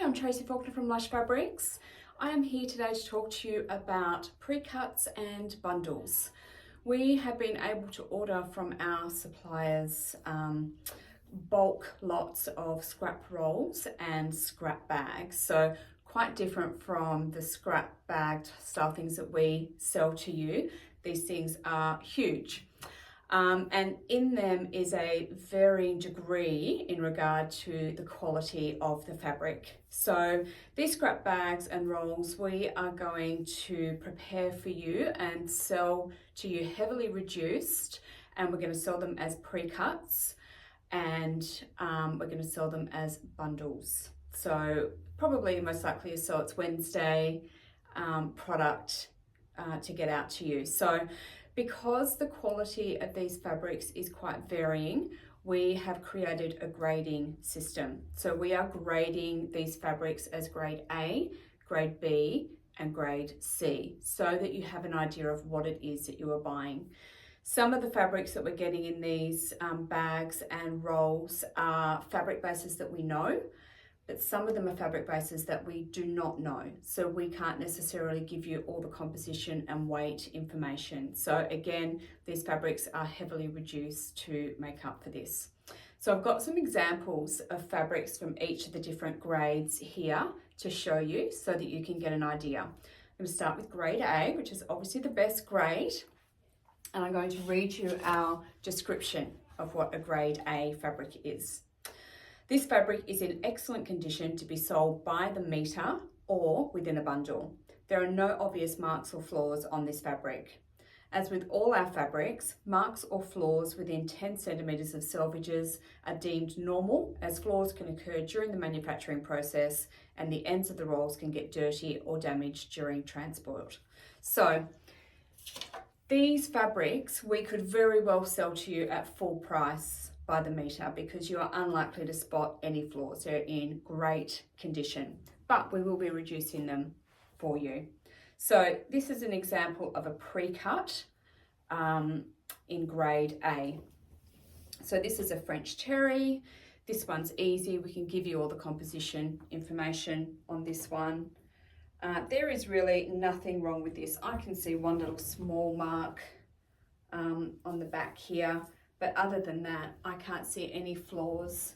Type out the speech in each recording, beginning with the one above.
I'm Tracy Faulkner from Lush Fabrics. I am here today to talk to you about pre-cuts and bundles. We have been able to order from our suppliers bulk lots of scrap rolls and scrap bags. So quite different from the scrap bagged style things that we sell to you. These things are huge. And in them is a varying degree in regard to the quality of the fabric. So these scrap bags and rolls we are going to prepare for you and sell to you heavily reduced, and we're going to sell them as pre-cuts, and we're going to sell them as bundles. So probably most likely to sell it's Wednesday product to get out to you. So because the quality of these fabrics is quite varying, we have created a grading system. So we are grading these fabrics as grade A, grade B, and grade C, so that you have an idea of what it is that you are buying. Some of the fabrics that we're getting in these bags and rolls are fabric bases that we know, but some of them are fabric bases that we do not know. So we can't necessarily give you all the composition and weight information. So again, these fabrics are heavily reduced to make up for this. So I've got some examples of fabrics from each of the different grades here to show you so that you can get an idea. I'm going to start with grade A, which is obviously the best grade. And I'm going to read you our description of what a grade A fabric is. This fabric is in excellent condition to be sold by the metre or within a bundle. There are no obvious marks or flaws on this fabric. As with all our fabrics, marks or flaws within 10 centimetres of selvages are deemed normal, as flaws can occur during the manufacturing process and the ends of the rolls can get dirty or damaged during transport. So these fabrics we could very well sell to you at full price by the metre because you are unlikely to spot any flaws. They're in great condition, but we will be reducing them for you. So this is an example of a pre-cut in grade A. So this is a French terry. This one's easy. We can give you all the composition information on this one. There is really nothing wrong with this. I can see one little small mark on the back here. But other than that, I can't see any flaws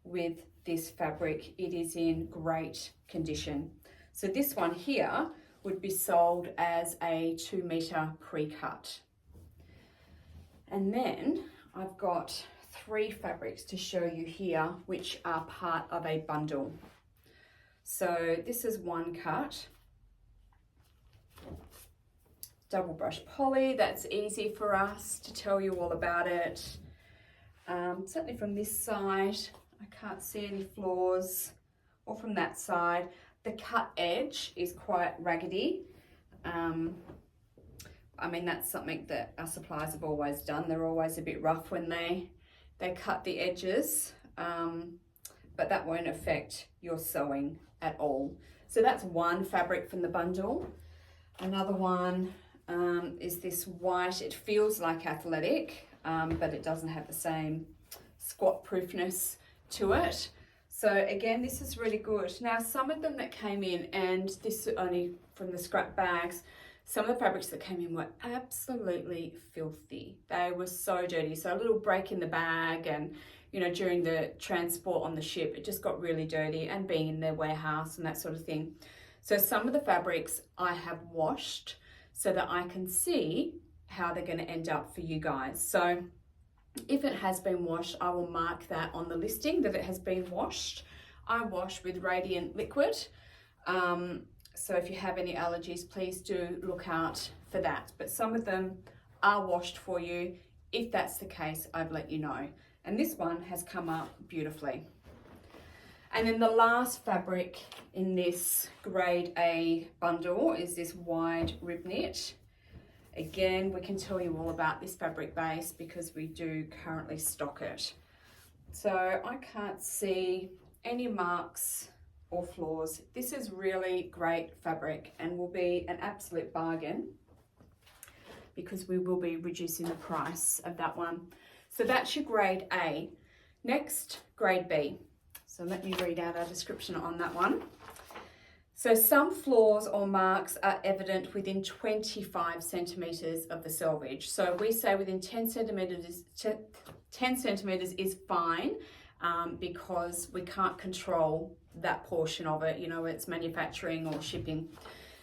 with this fabric. It is in great condition. So this one here would be sold as a 2 metre pre-cut. And then I've got 3 fabrics to show you here, which are part of a bundle. So this is one cut. Double brush poly, that's easy for us to tell you all about it. Certainly from this side, I can't see any flaws, or from that side. The cut edge is quite raggedy. I mean, that's something that our suppliers have always done. They're always a bit rough when they cut the edges, but that won't affect your sewing at all. So that's one fabric from the bundle. Another one is this white. It feels like athletic, but it doesn't have the same squat proofness to it. So again, this is really good. Now, some of them that came in, and this is only from the scrap bags, some of the fabrics that came in were absolutely filthy. They were so dirty. So a little break in the bag, and you know, during the transport on the ship, it just got really dirty, and being in their warehouse and that sort of thing. So some of the fabrics I have washed so that I can see how they're going to end up for you guys. So if it has been washed, I will mark that on the listing that it has been washed. I wash with Radiant Liquid. So if you have any allergies, please do look out for that. But some of them are washed for you. If that's the case, I've let you know. And this one has come up beautifully. And then the last fabric in this grade A bundle is this wide rib knit. Again, we can tell you all about this fabric base because we do currently stock it. So I can't see any marks or flaws. This is really great fabric and will be an absolute bargain because we will be reducing the price of that one. So that's your grade A. Next, grade B. So let me read out our description on that one. So some flaws or marks are evident within 25 centimetres of the selvage. So we say within 10 centimetres is fine because we can't control that portion of it, you know, it's manufacturing or shipping.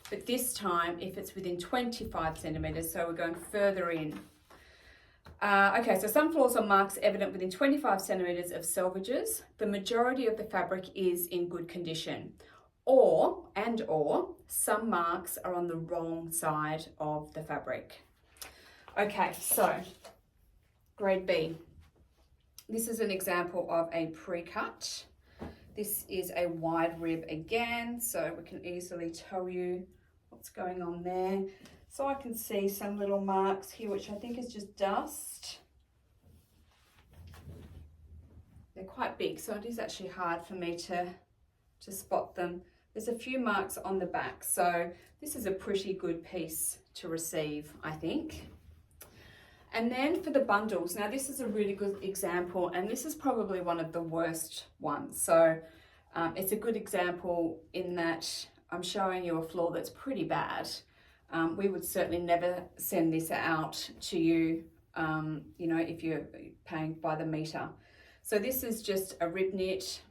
But this time, if it's within 25 centimetres, so we're going further in. Okay, so some flaws or marks evident within 25 centimetres of selvages. The majority of the fabric is in good condition. Or some marks are on the wrong side of the fabric. Okay, so grade B. This is an example of a pre-cut. This is a wide rib again, so we can easily tell you what's going on there. So I can see some little marks here, which I think is just dust. They're quite big, so it is actually hard for me to spot them. There's a few marks on the back, so this is a pretty good piece to receive, I think. And then for the bundles, now this is a really good example, and this is probably one of the worst ones. So it's a good example in that I'm showing you a flaw that's pretty bad. We would certainly never send this out to you, you know, if you're paying by the meter. So this is just a rib knit.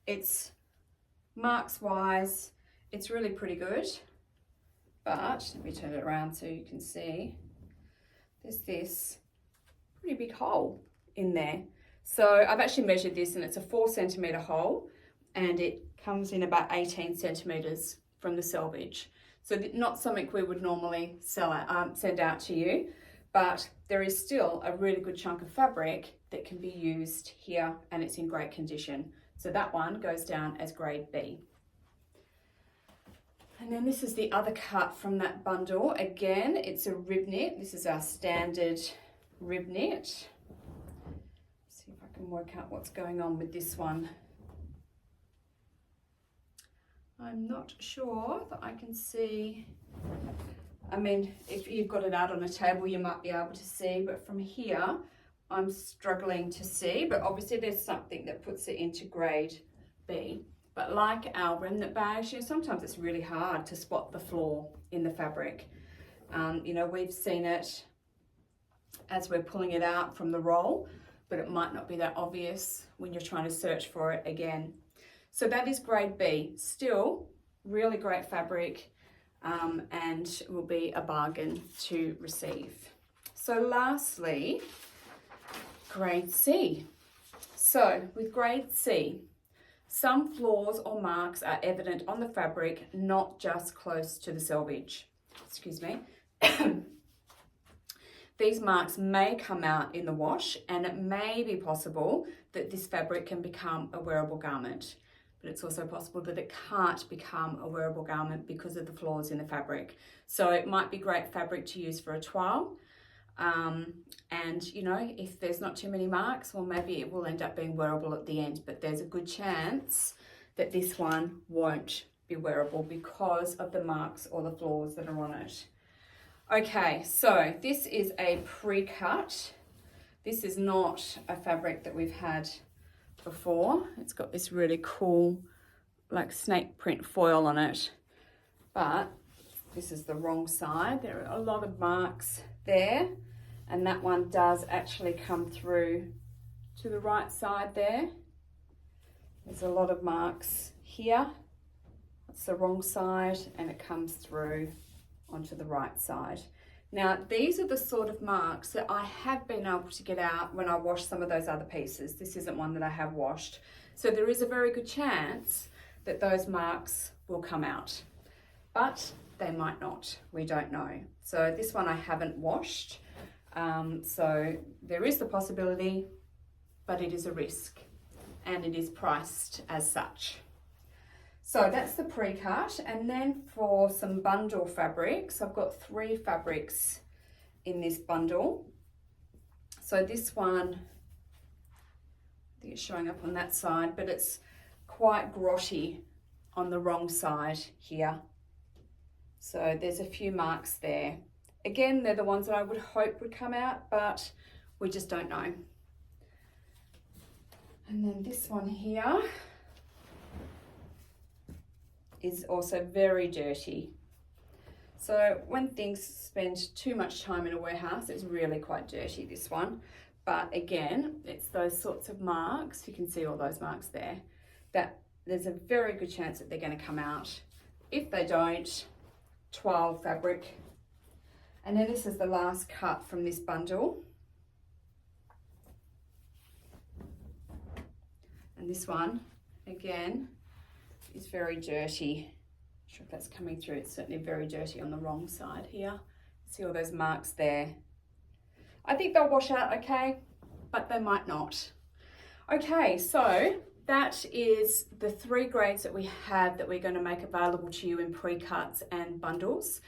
It's marks wise, it's really pretty good, but let me turn it around so you can see. There's this pretty big hole in there. So I've actually measured this, and it's a 4 centimetre hole, and it comes in about 18 centimetres from the selvage. So not something we would normally send out to you, but there is still a really good chunk of fabric that can be used here, and it's in great condition. So that one goes down as grade B. And then this is the other cut from that bundle. Again, it's a rib knit. This is our standard rib knit. See if I can work out what's going on with this one. I'm not sure that I can see. I mean, if you've got it out on a table, you might be able to see, but from here, I'm struggling to see, but obviously there's something that puts it into grade B. But like our remnant bags, you know, sometimes it's really hard to spot the flaw in the fabric. You know, we've seen it as we're pulling it out from the roll, but it might not be that obvious when you're trying to search for it again. So that is grade B. Still really great fabric, and will be a bargain to receive. So lastly, grade C. So with grade C, some flaws or marks are evident on the fabric, not just close to the selvage. Excuse me. These marks may come out in the wash, and it may be possible that this fabric can become a wearable garment. But it's also possible that it can't become a wearable garment because of the flaws in the fabric. So it might be great fabric to use for a toile. And you know, if there's not too many marks, well, maybe it will end up being wearable at the end, but there's a good chance that this one won't be wearable because of the marks or the flaws that are on it. Okay, so this is a pre-cut. This is not a fabric that we've had before. It's got this really cool like snake print foil on it, but this is the wrong side. There are a lot of marks there, and that one does actually come through to the right side there. There's a lot of marks here. It's the wrong side, and it comes through onto the right side. Now, these are the sort of marks that I have been able to get out when I wash some of those other pieces. This isn't one that I have washed. So there is a very good chance that those marks will come out, but they might not. We don't know. So this one I haven't washed. So there is the possibility, but it is a risk, and it is priced as such. So that's the pre-cut. And then for some bundle fabrics, I've got 3 fabrics in this bundle. So this one, I think it's showing up on that side, but it's quite grotty on the wrong side here. So there's a few marks there. Again, they're the ones that I would hope would come out, but we just don't know. And then this one here is also very dirty. So when things spend too much time in a warehouse, it's really quite dirty, this one. But again, it's those sorts of marks, you can see all those marks there, that there's a very good chance that they're going to come out. If they don't, 12 fabric. And then this is the last cut from this bundle. And this one, again, is very dirty. Not sure if that's coming through. It's certainly very dirty on the wrong side here. See all those marks there. I think they'll wash out okay, but they might not. Okay, so that is the 3 grades that we have that we're going to make available to you in pre-cuts and bundles.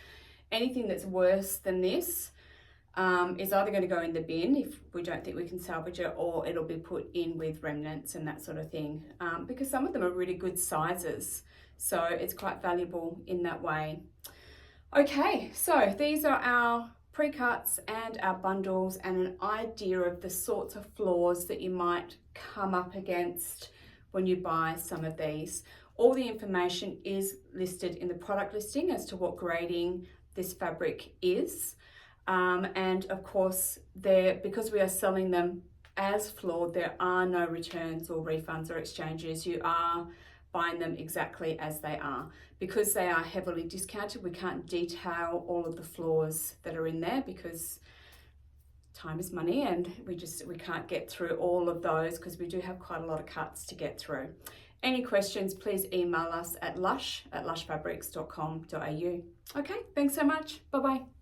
Anything that's worse than this is either going to go in the bin if we don't think we can salvage it, or it'll be put in with remnants and that sort of thing, because some of them are really good sizes, so it's quite valuable in that way. Okay, so these are our pre-cuts and our bundles, and an idea of the sorts of flaws that you might come up against when you buy some of these. All the information is listed in the product listing as to what grading this fabric is. And of course, because we are selling them as flawed, there are no returns or refunds or exchanges. You are buying them exactly as they are. Because they are heavily discounted, we can't detail all of the flaws that are in there because time is money, and we can't get through all of those because we do have quite a lot of cuts to get through. Any questions, please email us at lush@lushfabrics.com.au. Okay, thanks so much. Bye-bye.